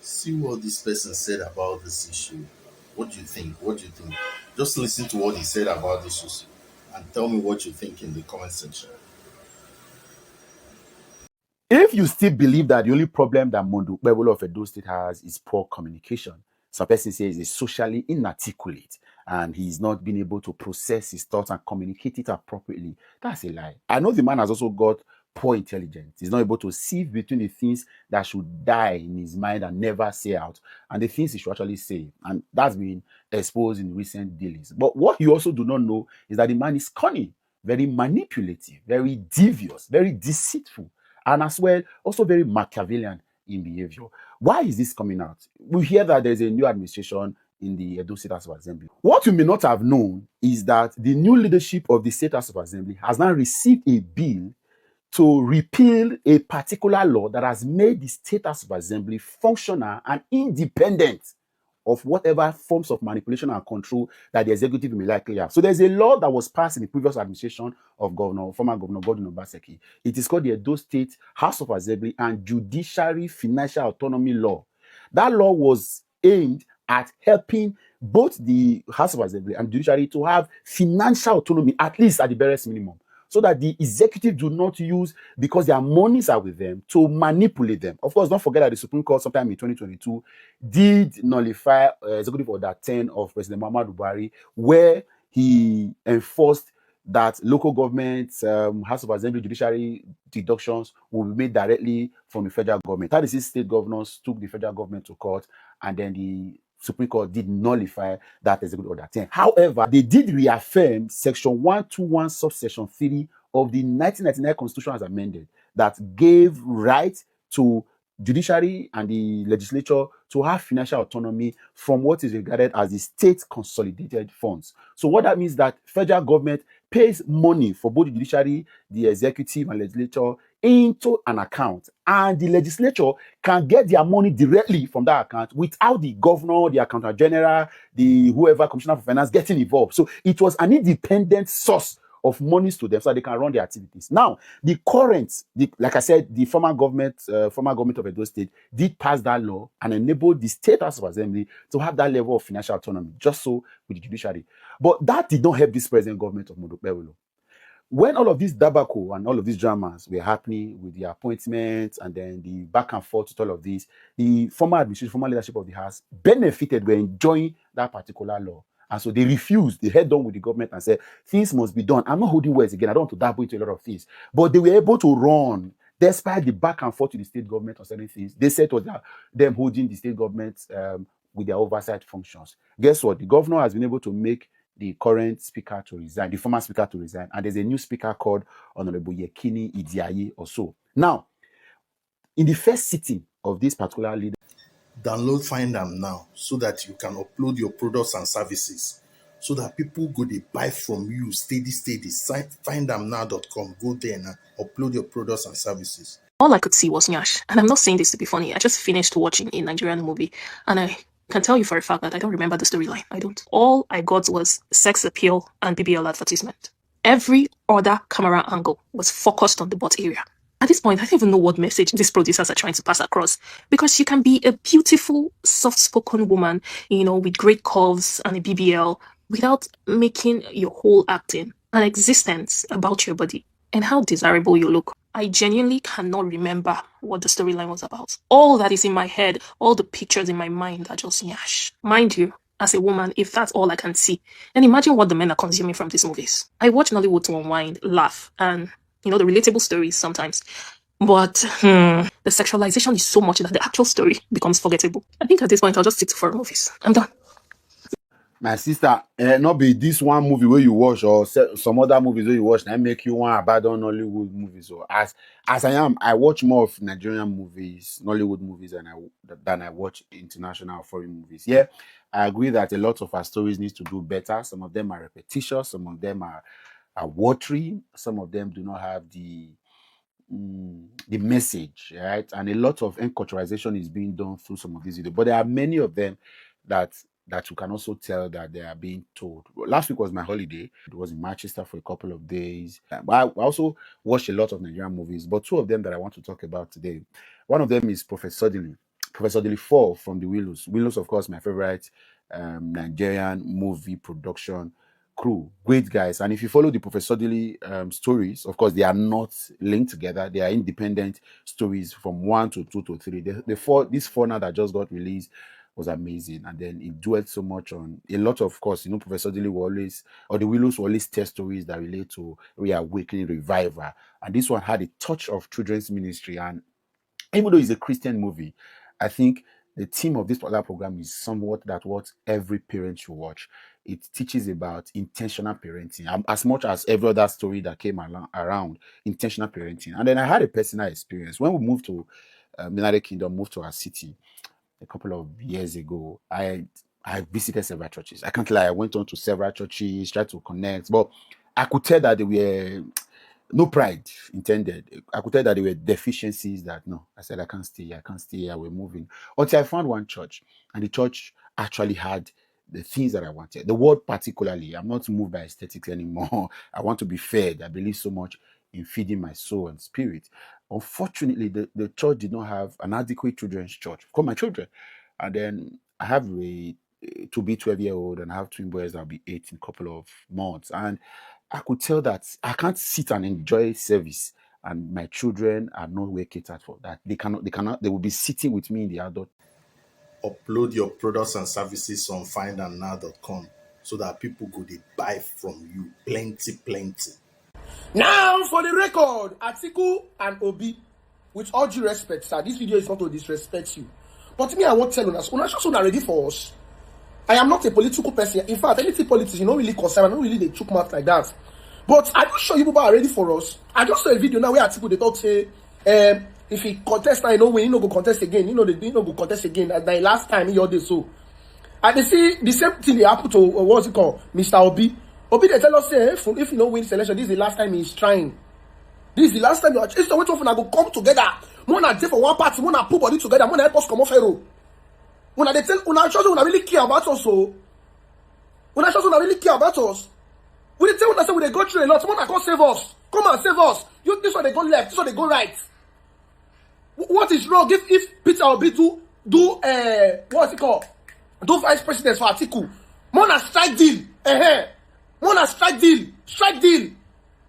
See what this person said about this issue. What do you think? What do you think? Just listen to what he said about this issue and tell me what you think in the comment section. If you still believe that the only problem that Okpebholo of Edo State has is poor communication, some person says he's socially inarticulate and he's not been able to process his thoughts and communicate it appropriately. That's a lie. I know the man has also got poor intelligence. He's not able to sieve between the things that should die in his mind and never say out and the things he should actually say. And that's been exposed in recent dealings. But what you also do not know is that the man is cunning, very manipulative, very devious, very deceitful, and as well, also very Machiavellian in behavior. Why is this coming out? We hear that there's a new administration in the Edo State House of Assembly. What you may not have known is that the new leadership of the State House of Assembly has now received a bill to repeal a particular law that has made the State House of Assembly functional and independent of whatever forms of manipulation and control that the executive may likely have. So there's a law that was passed in the previous administration of former Governor Godwin Obaseki. It is called the Edo State House of Assembly and Judiciary Financial Autonomy Law. That law was aimed at helping both the House of Assembly and judiciary to have financial autonomy, at least at the barest minimum, so that the executive do not use, because their monies are with them, to manipulate them. Of course, don't forget that the Supreme Court sometime in 2022 did nullify Executive Order 10 of President Muhammadu Buhari, where he enforced that local governments, House of Assembly, judiciary deductions will be made directly from the federal government. 36 state governors took the federal government to court, and then the Supreme Court did nullify that Executive Order 10. However, they did reaffirm Section 121, subsection 3 of the 1999 Constitution as amended, that gave right to judiciary and the legislature to have financial autonomy from what is regarded as the state consolidated funds. So what that means that federal government pays money for both the judiciary, the executive, and legislature into an account, and the legislature can get their money directly from that account without the governor, the accountant general, the whoever commissioner for finance getting involved. So it was an independent source of monies to them so they can run their activities. Now, the current, like I said, the former government of Edo State did pass that law and enabled the State House of Assembly to have that level of financial autonomy, just so with the judiciary. But that did not help this present government of Okpebholo. When all of these debacle and all of these dramas were happening with the appointments and then the back and forth with all of this, the former administration, former leadership of the House benefited, were enjoying that particular law. And so they refused, they head on with the government and said, things must be done. I'm not holding words again, I don't want to dabble into a lot of things. But they were able to run, despite the back and forth with the state government on certain things. They said it was them holding the state government with their oversight functions. Guess what? The governor has been able to make the current speaker to resign, the former speaker to resign, and there's a new speaker called Honorable Yekini Idiaye or so. Now, in the first sitting of this particular leader, Download Find Them now so that you can upload your products and services so that people go they buy from you steady. Findamnow.com. Go there now, upload your products and services. All I could see was Nyash. And I'm not saying this to be funny. I just finished watching a Nigerian movie and I can tell you for a fact that I don't remember the storyline. I don't. All I got was sex appeal and BBL advertisement. Every other camera angle was focused on the butt area. At this point, I don't even know what message these producers are trying to pass across, because you can be a beautiful, soft-spoken woman, with great curves and a BBL without making your whole acting and existence about your body and how desirable you look. I genuinely cannot remember what the storyline was about. All that is in my head, all the pictures in my mind are just Nyash. Mind you, as a woman, if that's all I can see, then imagine what the men are consuming from these movies. I watch Nollywood to unwind, laugh, and the relatable stories sometimes. But the sexualization is so much that the actual story becomes forgettable. I think at this point, I'll just stick to foreign movies. I'm done. my sister, not be this one movie where you watch or some other movies where you watch that make you want to abandon Nollywood movies. So as I am, I watch more of Nigerian movies, Nollywood movies, than I watch international foreign movies. Yeah, I agree that a lot of our stories need to do better. Some of them are repetitious, some of them are watery, some of them do not have the message, right? And a lot of enculturization is being done through some of these videos. But there are many of them that you can also tell that they are being told. Last week was my holiday. It was in Manchester for a couple of days. I also watched a lot of Nigerian movies, but two of them that I want to talk about today. One of them is Prophet Suddenly. Professor Delifor from the Willows. Willows, of course, my favorite Nigerian movie production crew. Great guys. And if you follow the Professor Deli stories, of course, they are not linked together. They are independent stories from 1 to 2 to 3. This four now that just got released was amazing. And then it dwelt so much on a lot of course, Professor Deli will always, or the Willows will always tell stories that relate to reawakening, revival. And this one had a touch of children's ministry. And even though it's a Christian movie, I think the theme of this particular program is somewhat that what every parent should watch. It teaches about intentional parenting, as much as every other story that came around intentional parenting. And then I had a personal experience when we moved to the United Kingdom, moved to our city a couple of years ago. I visited several churches. I can't lie, I went on to several churches, tried to connect, but I could tell that they were no pride intended. I could tell that there were deficiencies that no, I said, I can't stay here, we're moving. Until I found one church, and the church actually had the things that I wanted. The word particularly, I'm not moved by aesthetics anymore. I want to be fed. I believe so much in feeding my soul and spirit. Unfortunately, the church did not have an adequate children's church for my children. And then I have to be 12-year-old, and I have twin boys that'll be 8 in a couple of months. And I could tell that I can't sit and enjoy service, and my children are not well catered for that. They will be sitting with me in the adult. Upload your products and services on findamnow.com so that people go they buy from you plenty. Now, for the record, Atiku and Obi, with all due respect, sir, this video is not to disrespect you. But me, I want to tell you, una just una ready for us. I am not a political person. In fact, anything politics, you don't really concern. I don't really they chook mouth like that. But I just show you people are ready for us. I just saw a video now where Atiku they talk say, if he contest now, when he no go contest again, they no go contest again. As the last time he did so. And they see the same thing they happen to what's it called, Mr. Obi. Obi they tell us say if you don't win selection, this is the last time he's trying. This is the last time you are. It's the way to go come together. Mona dey for one party, Mona put body together, Mona help us come off hero. When they tell, when I show you, when I really care about us, so when I show you, when I really care about us, we tell when I say we they go through a lot. Someone come save us, come and save us. You this one they go left, this one they go right. What is wrong if Peter Obi do what's it called? Do vice president for Atiku? Mona strike deal, Mona strike deal.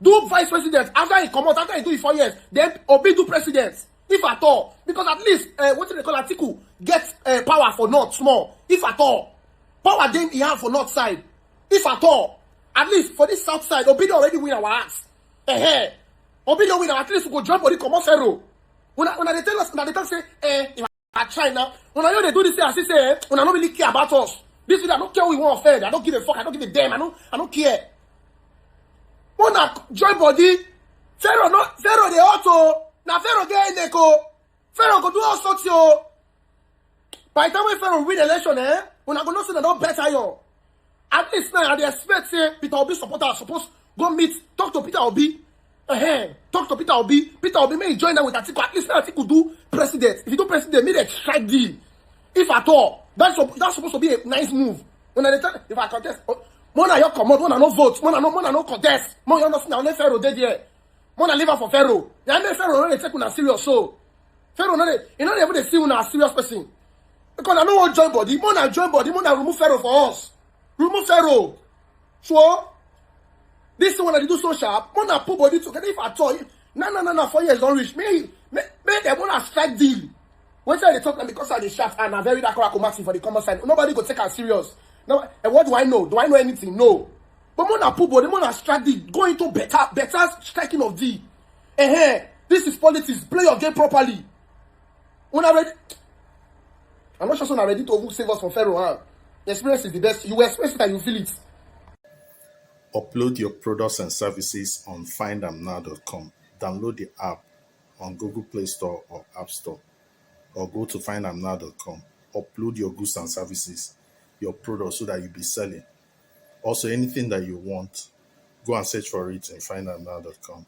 Do vice president after he come out, after he do it 4 years, then Obi do president. If at all, because at least what do they call Atiku get power for north small. If at all, power then he have for north side. If at all, at least for this south side, Obi already win our ass. Obi don't win, at least we go jump body come off zero. When they tell us, when they tell say, if I try now, when I know they do this, I say, when I don't really care about us. This is I don't care who we want offend. I don't give a fuck. I don't give a damn. I don't care. When I join body, Pharaoh the auto. Now Pharaoh get in echo. Pharaoh go do all sorts yo. By the time when Pharaoh win election, when I go know say they don't better yo. At least now they expect say Peter Obi supporter supposed go meet, talk to Peter Obi. Talk to Peter Obi. Peter Obi may join them with Atiku. At least now Atiku do president. If you do president, make a strike deal. If at all, that's supposed to be a nice move. When I tell if I contest, Mona you come out, Mona no vote, Mona no contest. Mona you know now Pharaoh dead here. Mona live for Pharaoh. Yeah, make Pharaoh no dey take una serious so. Pharaoh no dey, you know they even see una serious person. Because I no want join body. Mona join body. Mona remove Pharaoh for us. Remove Pharaoh. So this one they do so sharp. Mona put body together. If at all, no. 4 years don't reach. Make them wanna strike deal. When they talk because of the shaft and a very dark maxi for the common side, nobody go take us serious. No, and what do I know? Do I know anything? No. But Mona put body, Mona strike deal, go into better striking of deal. This is politics. Play your game properly. When I ready, I'm not sure when I'm ready to save us from Pharaoh. Huh? The experience is the best. You experience it and you feel it. Upload your products and services on findamnow.com. Download the app on Google Play Store or App Store, or go to findamnow.com. Upload your goods and services, your products, so that you'll be selling. Also, anything that you want, go and search for it in findamnow.com.